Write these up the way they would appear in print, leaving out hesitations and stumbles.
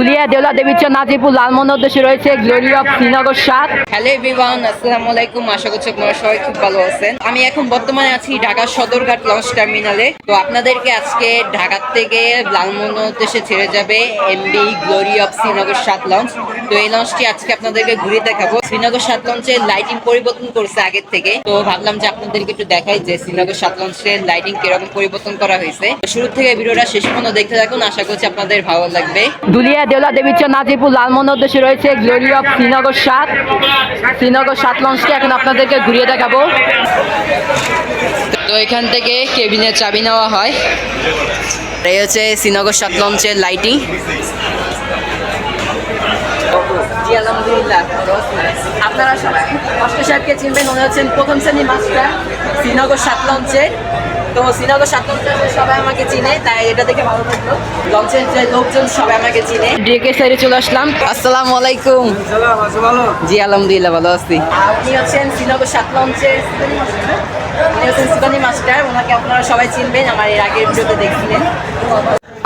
দুলিয়া দেওলা দেবীচর নাজিপুর লালমোহন উদ্দেশ্যে রয়েছে glory of Srinagar ৭। Hello everyone, আসসালামু আলাইকুম। আশা করছি আপনারা সবাই খুব ভালো আছেন। আমি এখন বর্তমানে আছি ঢাকা সদরঘাট লঞ্চ টার্মিনালে। তো আপনাদেরকে আজকে ঢাকা থেকে লালমোহন উদ্দেশ্যে ছেড়ে যাবে MB glory of Srinagar ৭ launch. তো এই লঞ্চটি আজকে আপনাদেরকে ঘুরে দেখাবো। শ্রীনগর ৭ লঞ্চের লাইটিং পরিবর্তন করছে আগের থেকে, তো ভাবলাম যে আপনাদেরকে একটু দেখাই যে শ্রীনগর ৭ লঞ্চের লাইটিং কিরকম পরিবর্তন করা হয়েছে। শুরু থেকে ভিডিওটা শেষ পর্যন্ত দেখতে থাকুন, আশা করছি আপনাদের ভালো লাগবে। দুলিয়া দেওলা দেবীচর নাজিপুর লালমোহন উদ্দেশ্যে রয়েছে গ্লোরি অফ শ্রীনগর ৭। শ্রীনগর ৭ লঞ্চটি এখন আপনাদেরকে ঘুরিয়ে দেখাবো। তো এখান থেকে কেবিনের চাবি নেওয়া হয়। এই হচ্ছে শ্রীনগর ৭ লঞ্চের লাইটিং। জি আলহামদুলিল্লাহ। আপনারা সবাই মাস্টার সাহেবকে চিনবেন, উনি হচ্ছেন প্রথম শ্রেণীর মাস্টার শ্রীনগর ৭ লঞ্চের। তো শ্রীনগর ৭ লঞ্চের সবাই আমাকে চিনে, তাই এটা দেখে ভালো লাগলো। লঞ্চের যে লোকজন সবাই আমাকে চিনে। ডিকে সাইডে চলে আসলাম। আসসালামু আলাইকুম। জি আলহামদুলিল্লাহ, ভালো আছি। উনি হচ্ছেন শ্রীনগর ৭ লঞ্চের উনি হচ্ছেন সুবানি মাস্টার। ওনাকে আপনারা সবাই চিনবেন, আমার এর আগের ভিডিওতে দেখছিলেন।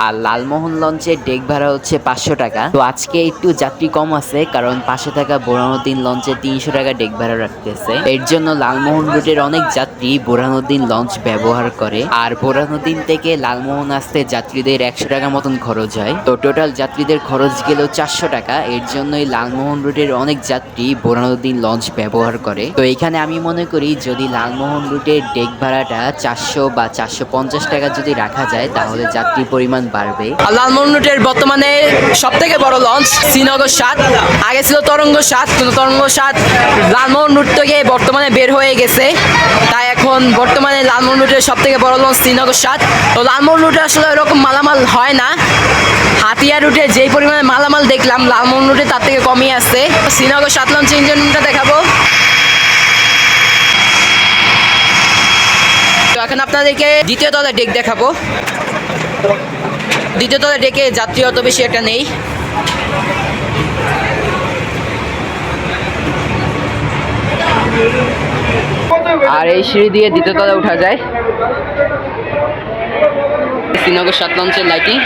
আর লালমোহন লঞ্চের ডেক ভাড়া হচ্ছে 500 টাকা। তো আজকে একটু যাত্রী কম আছে, কারণ পাশে থাকা বোরহানুদ্দিন লঞ্চে 300 টাকা ডেক ভাড়া রাখতেছে। এর জন্য লালমোহন রুটের অনেক যাত্রী বোরহানুদ্দিন লঞ্চ ব্যবহার করে। আর বোরহানুদ্দিন থেকে লালমোহন আসতে যাত্রীদের 100 টাকা মতন খরচ হয়। তো টোটাল যাত্রীদের খরচ গেল 400 টাকা। এর জন্যই লালমোহন রুটের অনেক যাত্রী বোরহানুদ্দিন লঞ্চ ব্যবহার করে। তো এখানে আমি মনে করি যদি লালমোহন রুটের ডেক ভাড়াটা 400 বা 450 টাকা যদি রাখা যায়, তাহলে যাত্রী পরিমাণ বাড়বে। লালমোহন রুটের বর্তমানে সব থেকে বড় লঞ্চ শ্রীনগর ৭। আগে ছিল তরঙ্গ ৭, কিন্তু তরঙ্গ ৭ লালমোহন রুট থেকে বর্তমানে বের হয়ে গেছে। তাই এখন বর্তমানে লালমোহন রুটের সব থেকে বড় লঞ্চ শ্রীনগর ৭। তো লালমোহন রুটে আসলে এরকম মালামাল হয় না। হাতিয়া রুটে যেই পরিমাণে মালামাল দেখলাম, লালমোহন রুটে তার থেকে কমই আছে। শ্রীনগর ৭ লঞ্চ ইঞ্জিনটা দেখাবো। তো এখন আপনাদেরকে দ্বিতীয় তলার ডেক দেখাবো। দ্বিতীয় তলার ডেকে যাত্রী অত বেশি একটা নেই। আর এই সিঁড়ি দিয়ে দ্বিতীয় তলায় উঠা যায়। শ্রীনগর ৭ লঞ্চের লাইটিং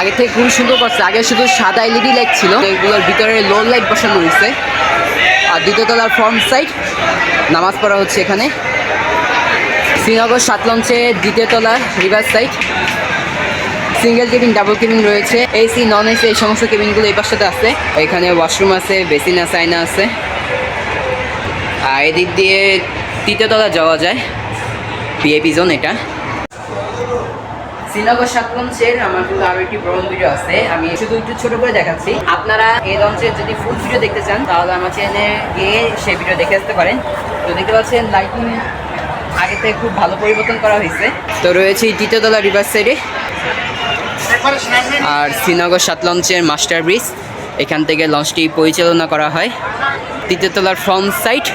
আগে থেকে খুবই সুন্দর করছে। আগে শুধু সাদা এলইডি লাইট ছিল, এগুলোর ভিতরে লো লাইট বসানো হয়েছে। আর দ্বিতীয় তলার ফ্রন্ট সাইড নামাজ পড়া হচ্ছে এখানে। শ্রীনগর ৭ লঞ্চের দ্বিতীয় তলা river side single cabin, double cabin রয়েছে। এসি, নন এসি এই সমস্ত কেবিনগুলো এই পাশটাতে আছে। এখানে ওয়াশরুম আছে, বেসিন আছে, আয়না আছে। আর এদিক দিয়ে তৃতীয় তলা যাওয়া যায়, ভিআইপি জোন এটা। শ্রীনগর ৭ লঞ্চের আমার কিন্তু আরো একটি বড় ভিডিও আছে, আমি শুধু একটু ছোট করে দেখাচ্ছি। আপনারা এই লঞ্চের যদি ফুল ভিডিও দেখতে চান, তাহলে আমার চ্যানেলে গিয়ে সেই ভিডিও দেখে আসতে পারেন। তো দেখতে পাচ্ছেন লাইটিং আগে থেকে খুব ভালো পরিবর্তন করা হয়েছে। তো রয়েছে তৃতীয় তলা রিভার সাইডে। আর শ্রীনগর ৭ লঞ্চের মাস্টার ব্রিজ, এখান থেকে লঞ্চটি পরিচালনা করা হয়। তৃতীয় তলার ফ্রন্ট সাইড।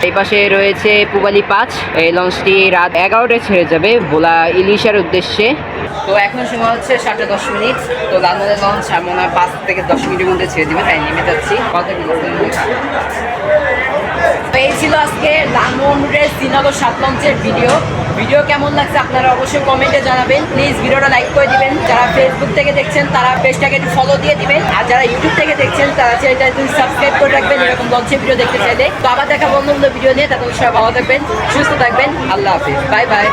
এই পাশে রয়েছে পুবালি ৫। এই লঞ্চটি রাত 11টায় ছেড়ে যাবে ভোলা ইলিশার উদ্দেশ্যে। তো এখন সময় হচ্ছে 7:10। তো লালমোহনের লঞ্চ মনে হয় 5 থেকে 10 মিনিটের মধ্যে ছেড়ে দেবে, তাই নেমে যাচ্ছি। তো এই ছিল আজকে লালমোহন রুটের শ্রীনগর 7 লঞ্চের ভিডিও কেমন লাগছে আপনারা অবশ্যই কমেন্টে জানাবেন। প্লিজ ভিডিওটা লাইক করে দিবেন। যারা ফেসবুক থেকে দেখছেন তারা পেজটাকে একটু ফলো দিয়ে দিবেন। আর যারা ইউটিউব থেকে দেখছেন তারা চ্যানেলটা একটু সাবস্ক্রাইব করে রাখবেন, এরকম লঞ্চের ভিডিও দেখতে চাইলে। তো আবার দেখা অন্য ভিডিও নিয়ে, তাদের সবাই ভালো থাকবেন, সুস্থ থাকবেন। আল্লাহ হাফিজ, বাই বাই।